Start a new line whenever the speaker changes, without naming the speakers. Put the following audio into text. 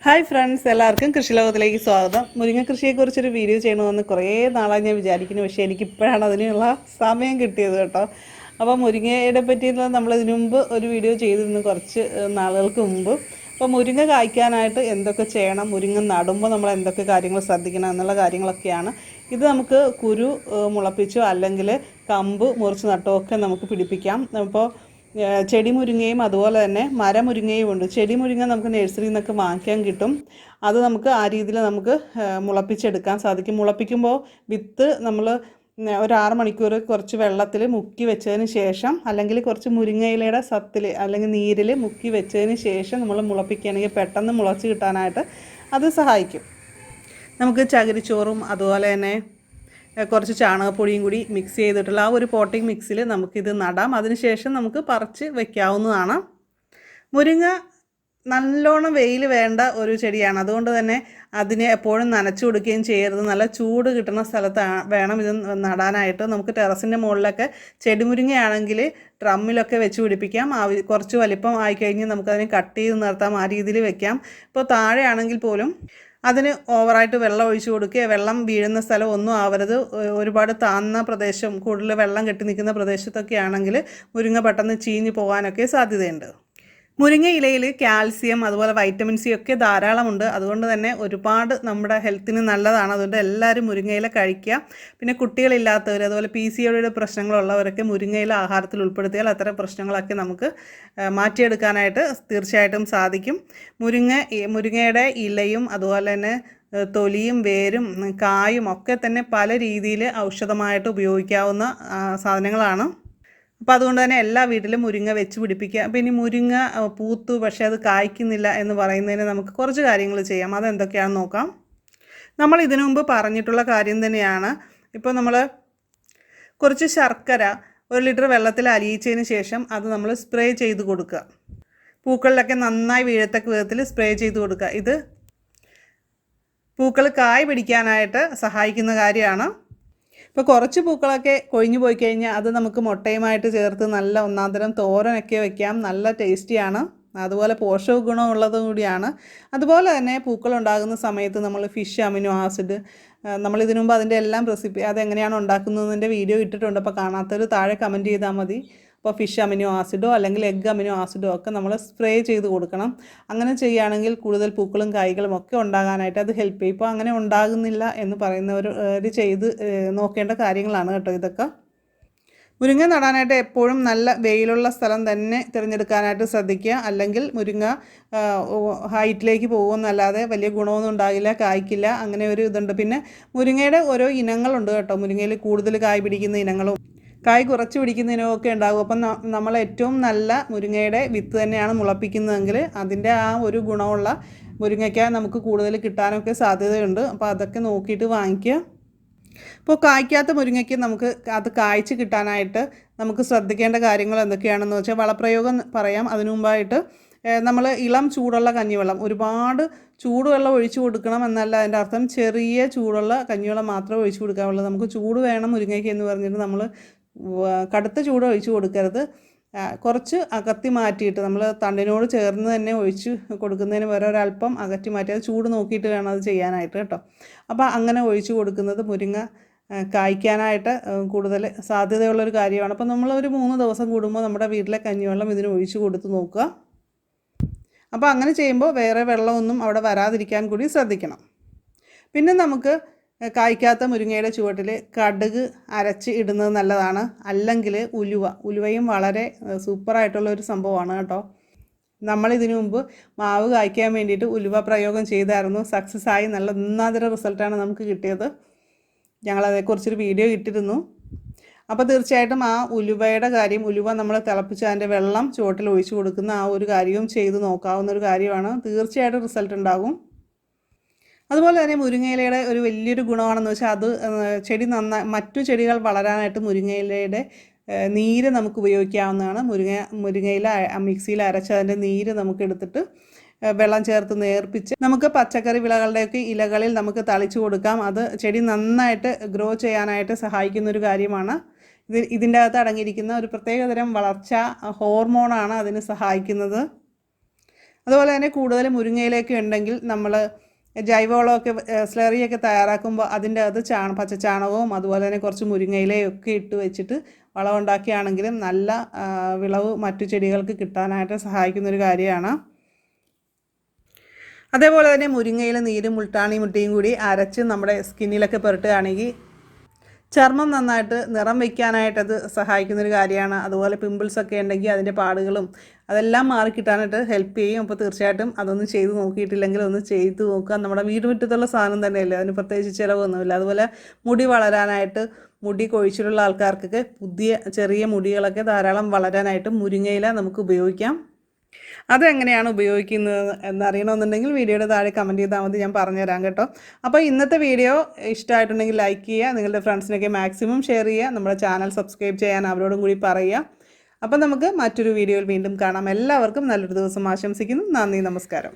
Hi friends, എല്ലാവർക്കും കൃഷിലോകത്തിലേക്ക് സ്വാഗതം. മുരിങ്ങ കൃഷിയെക്കുറിച്ചൊരു വീഡിയോ ചെയ്യണമെന്ന് കുറേ നാളായി ഞാൻ വിചാരിക്കുന്നു. പക്ഷേ എനിക്കിപ്പോഴാണ് അതിനുള്ള സമയം കിട്ടിയത് കേട്ടോ. അപ്പോൾ മുരിങ്ങയെ പറ്റിയിട്ടുള്ള നമ്മൾ ഇതിനു മുമ്പ് ഒരു വീഡിയോ ചെയ്തിരുന്നു കുറച്ച് നാളുകൾക്ക് മുമ്പ്. അപ്പോൾ മുരിങ്ങ കായ്ക്കാനായിട്ട് എന്തൊക്കെ ചെയ്യണം, മുരിങ്ങ നടുമ്പോൾ നമ്മൾ എന്തൊക്കെ കാര്യങ്ങൾ ശ്രദ്ധിക്കണം എന്നുള്ള കാര്യങ്ങളൊക്കെയാണ്. ഇത് നമുക്ക് കുരു മുളപ്പിച്ചോ അല്ലെങ്കിൽ കമ്പ് മുറിച്ച് നട്ടോ ഒക്കെ നമുക്ക് പിടിപ്പിക്കാം. അപ്പോൾ ചെടി മുരിങ്ങയും അതുപോലെ തന്നെ മരമുരിങ്ങയും ഉണ്ട്. ചെടി മുരിങ്ങ നമുക്ക് നഴ്സറിയിൽ നിന്നൊക്കെ വാങ്ങിക്കാൻ കിട്ടും. അത് നമുക്ക് ആ രീതിയിൽ നമുക്ക് മുളപ്പിച്ചെടുക്കാൻ സാധിക്കും. മുളപ്പിക്കുമ്പോൾ വിത്ത് നമ്മൾ ഒരു 6 മണിക്കൂർ കുറച്ച് വെള്ളത്തിൽ മുക്കി വെച്ചതിന് ശേഷം, അല്ലെങ്കിൽ കുറച്ച് മുരിങ്ങയിലയുടെ സത്തിൽ അല്ലെങ്കിൽ നീരിൽ മുക്കി വെച്ചതിന് ശേഷം നമ്മൾ മുളപ്പിക്കുകയാണെങ്കിൽ പെട്ടെന്ന് മുളച്ച് കിട്ടാനായിട്ട് അത് സഹായിക്കും. നമുക്ക് ചകിരിച്ചോറും അതുപോലെ തന്നെ കുറച്ച് ചാണകപ്പൊടിയും കൂടി മിക്സ് ചെയ്തിട്ടുള്ള ആ ഒരു പോട്ടിംഗ് മിക്സിൽ നമുക്കിത് നടാം. അതിനുശേഷം നമുക്ക് പറിച്ച് വയ്ക്കാവുന്നതാണ്. മുരിങ്ങ നല്ലോണം വെയിൽ വേണ്ട ഒരു ചെടിയാണ്. അതുകൊണ്ട് തന്നെ അതിനെ എപ്പോഴും നനച്ചു കൊടുക്കുകയും ചെയ്യരുത്. നല്ല ചൂട് കിട്ടുന്ന സ്ഥലത്ത് വേണം ഇത് നടാനായിട്ട്. നമുക്ക് ടെറസിൻ്റെ മുകളിലൊക്കെ ചെടി മുരിങ്ങയാണെങ്കിൽ ഡ്രമ്മിലൊക്കെ വെച്ച് പിടിപ്പിക്കാം. കുറച്ച് വലിപ്പം ആയിക്കഴിഞ്ഞ് നമുക്കതിനെ കട്ട് ചെയ്ത് നിർത്താം. ആ രീതിയിൽ വെക്കാം. ഇപ്പോൾ താഴെയാണെങ്കിൽ പോലും അതിന് ഓവറായിട്ട് വെള്ളം ഒഴിച്ചു കൊടുക്കുക. വെള്ളം വീഴുന്ന സ്ഥലം ഒന്നും ആവരുത്. ഒരുപാട് താഴ്ന്ന പ്രദേശം, കൂടുതൽ വെള്ളം കെട്ടി നിൽക്കുന്ന പ്രദേശത്തൊക്കെ ആണെങ്കിൽ മുരിങ്ങ പെട്ടെന്ന് ചീഞ്ഞ് പോകാനൊക്കെ സാധ്യതയുണ്ട്. മുരിങ്ങ ഇലയിൽ കാൽസ്യം അതുപോലെ വൈറ്റമിൻ സി ഒക്കെ ധാരാളമുണ്ട്. അതുകൊണ്ട് തന്നെ ഒരുപാട് നമ്മുടെ ഹെൽത്തിന് നല്ലതാണ്. അതുകൊണ്ട് എല്ലാവരും മുരിങ്ങയില കഴിക്കുക. പിന്നെ കുട്ടികളില്ലാത്തവർ, അതുപോലെ PCOD പ്രശ്നങ്ങളുള്ളവരൊക്കെ മുരിങ്ങയില ആഹാരത്തിൽ ഉൾപ്പെടുത്തിയാൽ അത്തരം പ്രശ്നങ്ങളൊക്കെ നമുക്ക് മാറ്റിയെടുക്കാനായിട്ട് തീർച്ചയായിട്ടും സാധിക്കും. മുരിങ്ങയുടെ ഇലയും അതുപോലെ തന്നെ തൊലിയും വേരും കായും ഒക്കെ തന്നെ പല രീതിയിൽ ഔഷധമായിട്ട് ഉപയോഗിക്കാവുന്ന സാധനങ്ങളാണ്. അപ്പോൾ അതുകൊണ്ട് തന്നെ എല്ലാ വീട്ടിലും മുരിങ്ങ വെച്ച് പിടിപ്പിക്കുക. അപ്പോൾ ഇനി മുരിങ്ങ പൂത്തു പക്ഷേ അത് കായ്ക്കുന്നില്ല എന്ന് പറയുന്നതിന് നമുക്ക് കുറച്ച് കാര്യങ്ങൾ ചെയ്യാം. അതെന്തൊക്കെയാണെന്ന് നോക്കാം. നമ്മൾ ഇതിനു മുമ്പ് പറഞ്ഞിട്ടുള്ള കാര്യം തന്നെയാണ്. ഇപ്പോൾ നമ്മൾ കുറച്ച് ശർക്കര 1 ലിറ്റർ വെള്ളത്തിൽ അലിയിച്ചതിന് ശേഷം അത് നമ്മൾ സ്പ്രേ ചെയ്ത് കൊടുക്കുക. പൂക്കളിലൊക്കെ നന്നായി വീഴത്തക്ക വിധത്തിൽ സ്പ്രേ ചെയ്ത് കൊടുക്കുക. ഇത് പൂക്കൾ കായ് പിടിക്കാനായിട്ട് സഹായിക്കുന്ന കാര്യമാണ്. ഇപ്പോൾ കുറച്ച് പൂക്കളൊക്കെ കൊഴിഞ്ഞു പോയി കഴിഞ്ഞാൽ അത് നമുക്ക് മുട്ടയുമായിട്ട് ചേർത്ത് നല്ല ഒന്നാന്തരം തോരനൊക്കെ വയ്ക്കാം. നല്ല ടേസ്റ്റിയാണ്. അതുപോലെ പോഷക ഗുണമുള്ളതും കൂടിയാണ്. അതുപോലെ തന്നെ പൂക്കളുണ്ടാകുന്ന സമയത്ത് നമ്മൾ ഫിഷ് അമിനോ ആസിഡ്, നമ്മൾ ഇതിനു മുമ്പ് അതിൻ്റെ എല്ലാം റെസിപ്പി അതെങ്ങനെയാണ് ഉണ്ടാക്കുന്നതിൻ്റെ വീഡിയോ ഇട്ടിട്ടുണ്ട്. അപ്പോൾ കാണാത്തവർ താഴെ കമൻറ്റ് ചെയ്താൽ മതി. അപ്പോൾ ഫിഷ് അമിനോ ആസിഡോ അല്ലെങ്കിൽ എഗ് അമിനോ ആസിഡോ ഒക്കെ നമ്മൾ സ്പ്രേ ചെയ്ത് കൊടുക്കണം. അങ്ങനെ ചെയ്യുകയാണെങ്കിൽ കൂടുതൽ പൂക്കളും കായ്കളും ഒക്കെ ഉണ്ടാകാനായിട്ട് അത് ഹെൽപ്പ് ചെയ്യും. ഇപ്പോൾ അങ്ങനെ ഉണ്ടാകുന്നില്ല എന്ന് പറയുന്നവർ ചെയ്ത് നോക്കേണ്ട കാര്യങ്ങളാണ് കേട്ടോ ഇതൊക്കെ. മുരിങ്ങ നടാനായിട്ട് എപ്പോഴും നല്ല വെയിലുള്ള സ്ഥലം തന്നെ തിരഞ്ഞെടുക്കാനായിട്ട് ശ്രദ്ധിക്കുക. അല്ലെങ്കിൽ മുരിങ്ങ ഹൈറ്റിലേക്ക് പോകുമെന്നല്ലാതെ വലിയ ഗുണമൊന്നും ഉണ്ടാകില്ല, കായ്ക്കില്ല. അങ്ങനെ ഒരു ഇതുണ്ട്. പിന്നെ മുരിങ്ങയുടെ ഓരോ ഇനങ്ങളുണ്ട് കേട്ടോ. മുരിങ്ങയിൽ കൂടുതൽ കായ് പിടിക്കുന്ന ഇനങ്ങളും കായ് കുറച്ച് പിടിക്കുന്നതിനൊക്കെ ഉണ്ടാകും. അപ്പം നമ്മൾ ഏറ്റവും നല്ല മുരിങ്ങയുടെ വിത്ത് തന്നെയാണ് മുളപ്പിക്കുന്നതെങ്കിൽ അതിൻ്റെ ആ ഒരു ഗുണമുള്ള മുരിങ്ങയ്ക്ക നമുക്ക് കൂടുതൽ കിട്ടാനൊക്കെ സാധ്യതയുണ്ട്. അപ്പോൾ അതൊക്കെ നോക്കിയിട്ട് വാങ്ങിക്കുക. ഇപ്പോൾ കായ്ക്കാത്ത മുരിങ്ങയ്ക്ക് നമുക്ക് അത് കായ്ച്ച് കിട്ടാനായിട്ട് നമുക്ക് ശ്രദ്ധിക്കേണ്ട കാര്യങ്ങൾ എന്തൊക്കെയാണെന്ന് വെച്ചാൽ വളപ്രയോഗം പറയാം. അതിനു മുമ്പായിട്ട് നമ്മൾ ഇളം ചൂടുള്ള കഞ്ഞിവെള്ളം, ഒരുപാട് ചൂടുവെള്ളം ഒഴിച്ചു കൊടുക്കണം എന്നല്ല അതിൻ്റെ അർത്ഥം. ചെറിയ ചൂടുള്ള കഞ്ഞിവെള്ളം മാത്രമേ ഒഴിച്ചു കൊടുക്കാവുള്ളൂ. നമുക്ക് ചൂട് വേണം മുരിങ്ങയ്ക്ക് എന്ന് പറഞ്ഞിട്ട് നമ്മൾ കടുത്ത ചൂട് ഒഴിച്ചു കൊടുക്കരുത്. കുറച്ച് അകത്തി മാറ്റിയിട്ട് നമ്മൾ തണ്ടിനോട് ചേർന്ന് തന്നെ ഒഴിച്ച് കൊടുക്കുന്നതിന് പകരം ഒരല്പം അകറ്റി മാറ്റി അത് ചൂട് നോക്കിയിട്ട് വേണം അത് ചെയ്യാനായിട്ട് കേട്ടോ. അപ്പോൾ അങ്ങനെ ഒഴിച്ചു കൊടുക്കുന്നത് മുരിങ്ങ കായ്ക്കാനായിട്ട് കൂടുതൽ സാധ്യതയുള്ളൊരു കാര്യമാണ്. അപ്പോൾ നമ്മളൊരു 3 ദിവസം കൂടുമ്പോൾ നമ്മുടെ വീട്ടിലെ കഞ്ഞിവെള്ളം ഇതിന് ഒഴിച്ചു കൊടുത്ത് നോക്കുക. അപ്പോൾ അങ്ങനെ ചെയ്യുമ്പോൾ വേറെ വെള്ളമൊന്നും അവിടെ വരാതിരിക്കാൻ കൂടി ശ്രദ്ധിക്കണം. പിന്നെ നമുക്ക് കായ്ക്കാത്ത മുരിങ്ങയുടെ ചുവട്ടിൽ കടുക് അരച്ച് ഇടുന്നത് നല്ലതാണ്. അല്ലെങ്കിൽ ഉലുവയും വളരെ സൂപ്പറായിട്ടുള്ള ഒരു സംഭവമാണ് കേട്ടോ. നമ്മളിതിനു മുമ്പ് മാവ് കായ്ക്കാൻ വേണ്ടിയിട്ട് ഉലുവ പ്രയോഗം ചെയ്തായിരുന്നു. സക്സസ് ആയി. നല്ല ഒന്നാന്തര റിസൾട്ടാണ് നമുക്ക് കിട്ടിയത്. ഞങ്ങളതേക്കുറിച്ചൊരു വീഡിയോ ഇട്ടിരുന്നു. അപ്പോൾ തീർച്ചയായിട്ടും ആ ഉലുവയുടെ കാര്യം, ഉലുവ നമ്മൾ തിളപ്പിച്ച് അതിൻ്റെ വെള്ളം ചുവട്ടിൽ ഒഴിച്ചു കൊടുക്കുന്ന ആ ഒരു കാര്യവും ചെയ്ത് നോക്കാവുന്ന ഒരു കാര്യമാണ്. തീർച്ചയായിട്ടും റിസൾട്ട് ഉണ്ടാകും. അതുപോലെ തന്നെ മുരിങ്ങയിലയുടെ ഒരു വലിയൊരു ഗുണമാണെന്ന് വെച്ചാൽ അത് ചെടി മറ്റു ചെടികൾ വളരാനായിട്ട് മുരിങ്ങയിലയുടെ നീര് നമുക്ക് ഉപയോഗിക്കാവുന്നതാണ്. മുരിങ്ങയില മിക്സിയിൽ അരച്ച് അതിൻ്റെ നീര് നമുക്ക് എടുത്തിട്ട് വെള്ളം ചേർത്ത് നേർപ്പിച്ച് നമുക്ക് പച്ചക്കറി വിളകളുടെയൊക്കെ ഇലകളിൽ നമുക്ക് തളിച്ചു കൊടുക്കാം. അത് ചെടി നന്നായിട്ട് ഗ്രോ ചെയ്യാനായിട്ട് സഹായിക്കുന്നൊരു കാര്യമാണ്. ഇതിൻ്റെ അകത്ത് അടങ്ങിയിരിക്കുന്ന ഒരു പ്രത്യേകതരം വളർച്ച ഹോർമോണാണ് അതിന് സഹായിക്കുന്നത്. അതുപോലെ തന്നെ കൂടുതൽ മുരിങ്ങയിലേക്ക് ഉണ്ടെങ്കിൽ നമ്മൾ ജൈവവളമൊക്കെ സ്ലറിയൊക്കെ തയ്യാറാക്കുമ്പോൾ അതിൻ്റെ അകത്ത് പച്ചച്ചാണകവും അതുപോലെ തന്നെ കുറച്ച് മുരിങ്ങയിലയും ഒക്കെ ഇട്ട് വെച്ചിട്ട് വളം ഉണ്ടാക്കിയാണെങ്കിലും നല്ല വിളവ് മറ്റു ചെടികൾക്ക് കിട്ടാനായിട്ട് സഹായിക്കുന്നൊരു കാര്യമാണ്. അതേപോലെ തന്നെ മുരിങ്ങയില നീരും മുൾട്ടാണി മുട്ടിയും കൂടി അരച്ച് നമ്മുടെ സ്കിന്നിലൊക്കെ പുരട്ടുകയാണെങ്കിൽ ചർമ്മം നന്നായിട്ട് നിറം വയ്ക്കാനായിട്ടത് സഹായിക്കുന്നൊരു കാര്യമാണ്. അതുപോലെ പിമ്പിൾസൊക്കെ ഉണ്ടെങ്കിൽ അതിൻ്റെ പാടുകളും അതെല്ലാം മാറിക്കിട്ടാനായിട്ട് ഹെൽപ്പ് ചെയ്യും. അപ്പോൾ തീർച്ചയായിട്ടും അതൊന്നും ചെയ്ത് നോക്കിയിട്ടില്ലെങ്കിൽ ഒന്ന് ചെയ്ത് നോക്കുക. നമ്മുടെ വീട്ടുമുറ്റത്തുള്ള സാധനം തന്നെയല്ലേ, അതിന് പ്രത്യേകിച്ച് ചിലവൊന്നുമില്ല. അതുപോലെ മുടി വളരാനായിട്ട്, മുടി കൊഴിച്ചിലുള്ള ആൾക്കാർക്കൊക്കെ പുതിയ ചെറിയ മുടികളൊക്കെ ധാരാളം വളരാനായിട്ട് മുരിങ്ങയില നമുക്ക് ഉപയോഗിക്കാം. അതെങ്ങനെയാണ് ഉപയോഗിക്കുന്നത് എന്നറിയണമെന്നുണ്ടെങ്കിൽ വീഡിയോയുടെ താഴെ കമൻറ്റ് ചെയ്താൽ മതി, ഞാൻ പറഞ്ഞുതരാം കേട്ടോ. അപ്പോൾ ഇന്നത്തെ വീഡിയോ ഇഷ്ടമായിട്ടുണ്ടെങ്കിൽ ലൈക്ക് ചെയ്യുക, നിങ്ങളുടെ ഫ്രണ്ട്സിനൊക്കെ മാക്സിമം ഷെയർ ചെയ്യുക, നമ്മുടെ ചാനൽ സബ്സ്ക്രൈബ് ചെയ്യാൻ അവരോടും കൂടി പറയുക. അപ്പോൾ നമുക്ക് മറ്റൊരു വീഡിയോയിൽ വീണ്ടും കാണാം. എല്ലാവർക്കും നല്ലൊരു ദിവസം ആശംസിക്കുന്നു. നന്ദി, നമസ്കാരം.